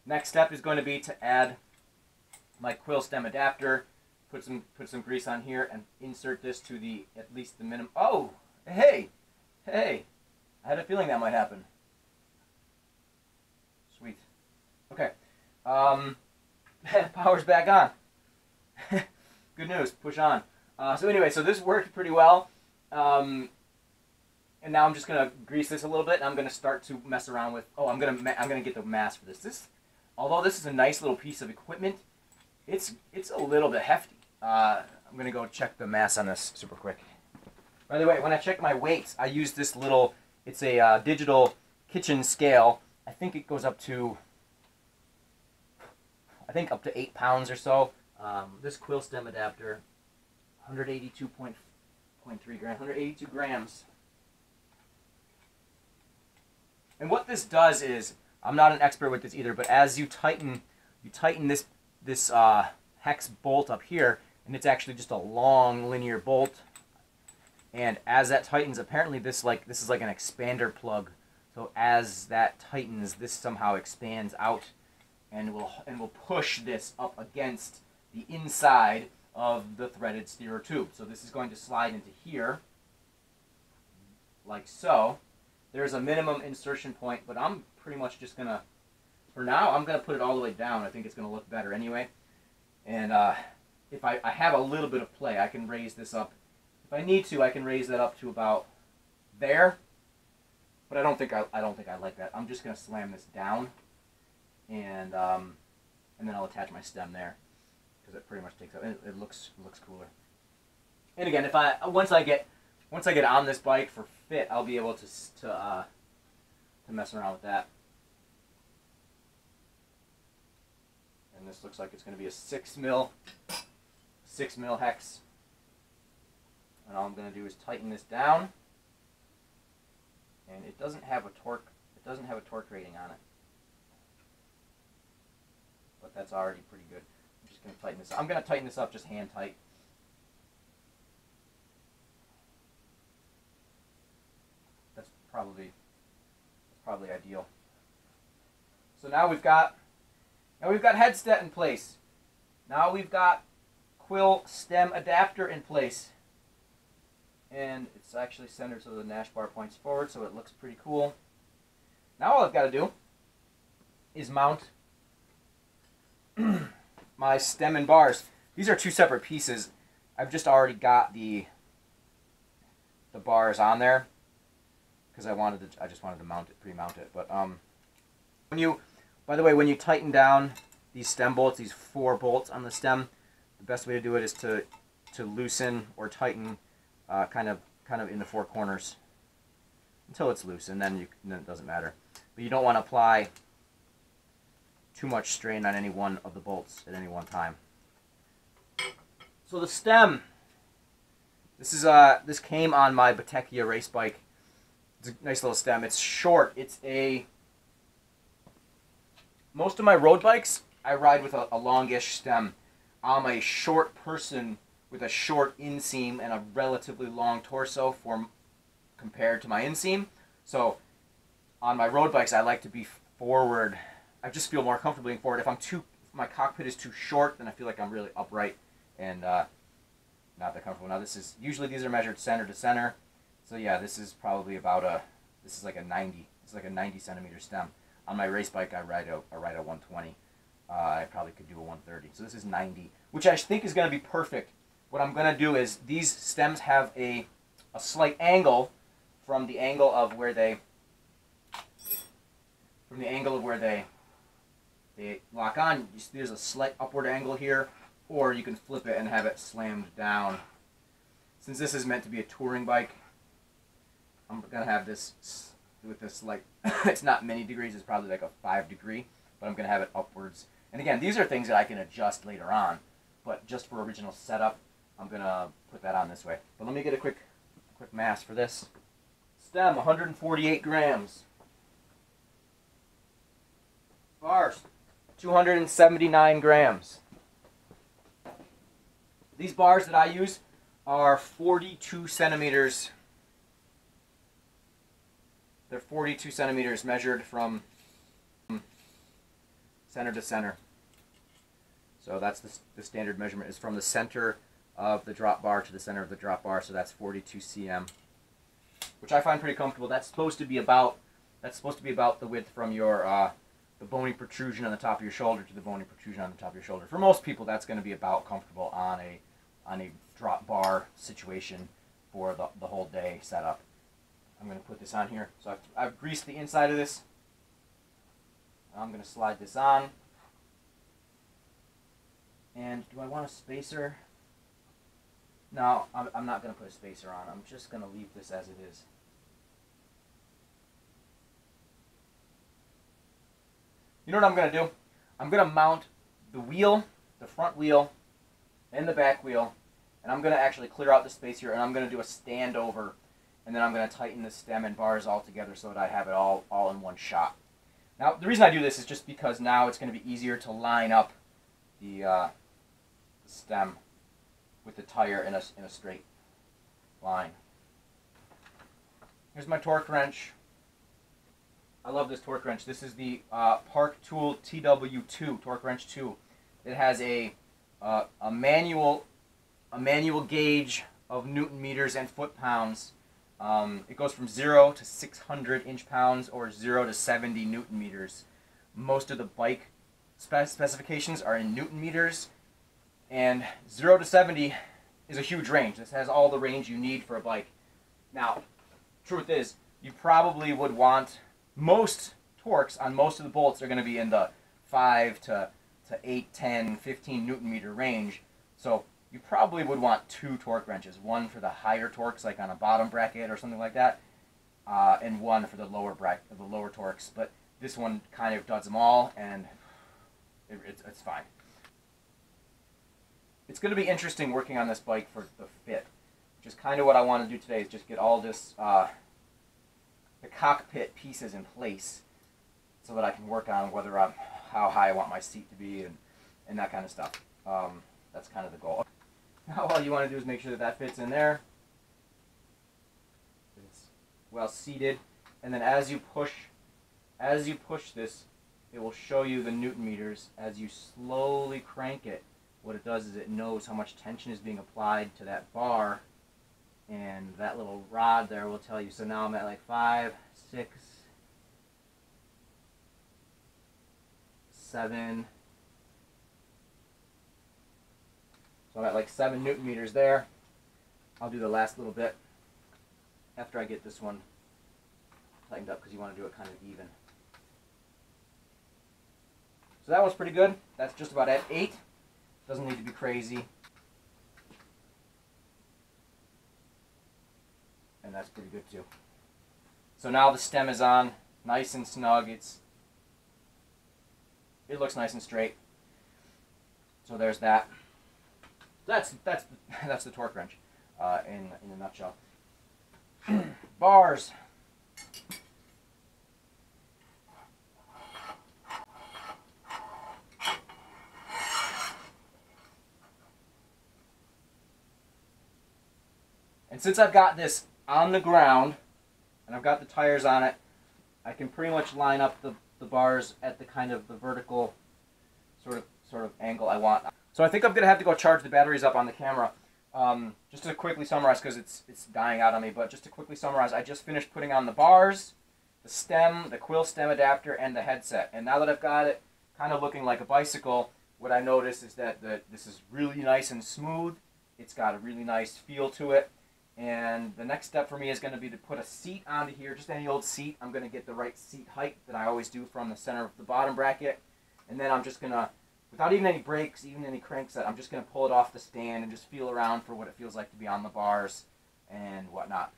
Next step is going to be to add my Quill Stem Adapter, put some grease on here, and insert this to the at least the minimum. Oh, hey, I had a feeling that might happen. Sweet. Okay. Power's back on. Good news. Push on. So anyway, so this worked pretty well. And now I'm just gonna grease this a little bit, and I'm gonna start to mess around with. Oh, I'm gonna get the mass for this. Although this is a nice little piece of equipment, it's a little bit hefty. I'm gonna go check the mass on this super quick. By the way, when I check my weights, I use this little. It's a digital kitchen scale. I think it goes up to. I think up to 8 pounds or so. This Quill Stem Adapter, 182.3 grams, 182 grams. And what this does is, I'm not an expert with this either, but as you tighten this hex bolt up here, and it's actually just a long linear bolt. And as that tightens, apparently this is like an expander plug. So as that tightens, this somehow expands out, and will push this up against the inside of the threaded steerer tube. So this is going to slide into here, like so. There's a minimum insertion point, but I'm pretty much just gonna, for now, I'm gonna put it all the way down. I think it's gonna look better anyway. And if I have a little bit of play, I can raise this up. If I need to, I can raise that up to about there. But I don't think I like that. I'm just gonna slam this down, and then I'll attach my stem there, because it pretty much takes up. It looks cooler. And again, once I get on this bike for fit, I'll be able to mess around with that. And this looks like it's going to be a 6 mil hex. And all I'm going to do is tighten this down. And it doesn't have a torque. It doesn't have a torque rating on it. But that's already pretty good. I'm just going to tighten this up. I'm going to tighten this up just hand tight. That's probably ideal. So now we've got head set in place. Now we've got Quill Stem Adapter in place. And it's actually centered so the Nash bar points forward, so it looks pretty cool. Now all I've got to do is mount my stem and bars. These are two separate pieces. I've just already got the bars on there because I just wanted to mount it, pre-mount it. But by the way, when you tighten down these stem bolts, these 4 bolts on the stem, the best way to do it is to loosen or tighten kind of in the 4 corners until it's loose, and then it doesn't matter. But you don't want to apply too much strain on any one of the bolts at any one time. So the stem, this came on my Batecchia race bike. It's a nice little stem. It's short. Most of my road bikes, I ride with a longish stem. I'm a short person with a short inseam and a relatively long torso compared to my inseam. So on my road bikes, I like to be forward. I just feel more comfortable being forward. If my cockpit is too short, then I feel like I'm really upright and not that comfortable. Now usually these are measured center to center. So yeah, this is probably this is like a 90. It's like a 90 centimeter stem. On my race bike, I ride a 120. I probably could do a 130. So this is 90, which I think is going to be perfect. What I'm going to do is these stems have a slight angle from the angle of where they lock on. You see there's a slight upward angle here, or you can flip it and have it slammed down. Since this is meant to be a touring bike, I'm going to have this with this, like, it's not many degrees, it's probably like a 5 degree, but I'm going to have it upwards. And again, these are things that I can adjust later on, but just for original setup, I'm going to put that on this way. But let me get a quick mass for this. Stem, 148 grams. Bars, 279 grams. These bars that I use are 42 centimeters. They're 42 centimeters measured from center to center. So that's the standard measurement is from the center of the drop bar to the center of the drop bar. So that's 42 cm, which I find pretty comfortable. That's supposed to be about the width from your the bony protrusion on the top of your shoulder to the bony protrusion on the top of your shoulder. For most people, that's going to be about comfortable on a drop bar situation for the whole day setup. I'm going to put this on here. So I've greased the inside of this. I'm going to slide this on. And do I want a spacer? No, I'm not going to put a spacer on. I'm just going to leave this as it is. You know what I'm going to do? I'm going to mount the wheel, the front wheel, and the back wheel, and I'm going to actually clear out the space here, and I'm going to do a stand over, and then I'm going to tighten the stem and bars all together so that I have it all in one shot. Now, the reason I do this is just because now it's going to be easier to line up the stem with the tire in a straight line. Here's my torque wrench. I love this torque wrench. This is the Park Tool TW2 torque wrench 2. It has a manual gauge of newton meters and foot pounds. It goes from 0 to 600 inch-pounds or 0 to 70 newton meters. Most of the bike specifications are in newton meters, and 0 to 70 is a huge range. This has all the range you need for a bike. Now, truth is, you probably would want most torques on most of the bolts are going to be in the 5 to 8, 10, 15 newton meter range. So you probably would want 2 torque wrenches, one for the higher torques, like on a bottom bracket or something like that, and one for the lower torques. But this one kind of does them all, and it's fine. It's going to be interesting working on this bike for the fit, which is kind of what I want to do today, is just get all this, the cockpit pieces in place so that I can work on how high I want my seat to be and that kind of stuff. That's kind of the goal. Now all you want to do is make sure that fits in there. It's well seated, and then as you push this, it will show you the newton meters. As you slowly crank it, what it does is it knows how much tension is being applied to that bar, and that little rod there will tell you. So now I'm at like 5, 6, 7. So I'm at like 7 newton meters there. I'll do the last little bit after I get this one tightened up, because you want to do it kind of even. So that was pretty good. That's just about at 8. Doesn't need to be crazy. And that's pretty good too. So now the stem is on, nice and snug. It looks nice and straight. So there's that. That's the torque wrench in a nutshell. Bars. And since I've got this on the ground and I've got the tires on it, I can pretty much line up the bars at the kind of the vertical sort of angle I want. So I think I'm going to have to go charge the batteries up on the camera. Just to quickly summarize, because it's dying out on me, but just to quickly summarize, I just finished putting on the bars, the stem, the Quill Stem Adapter, and the headset. And now that I've got it kind of looking like a bicycle, what I noticed is that this is really nice and smooth. It's got a really nice feel to it. And the next step for me is going to be to put a seat onto here, just any old seat. I'm going to get the right seat height that I always do from the center of the bottom bracket. And then I'm just going to, without even any brakes, even any crankset, I'm just going to pull it off the stand and just feel around for what it feels like to be on the bars and whatnot.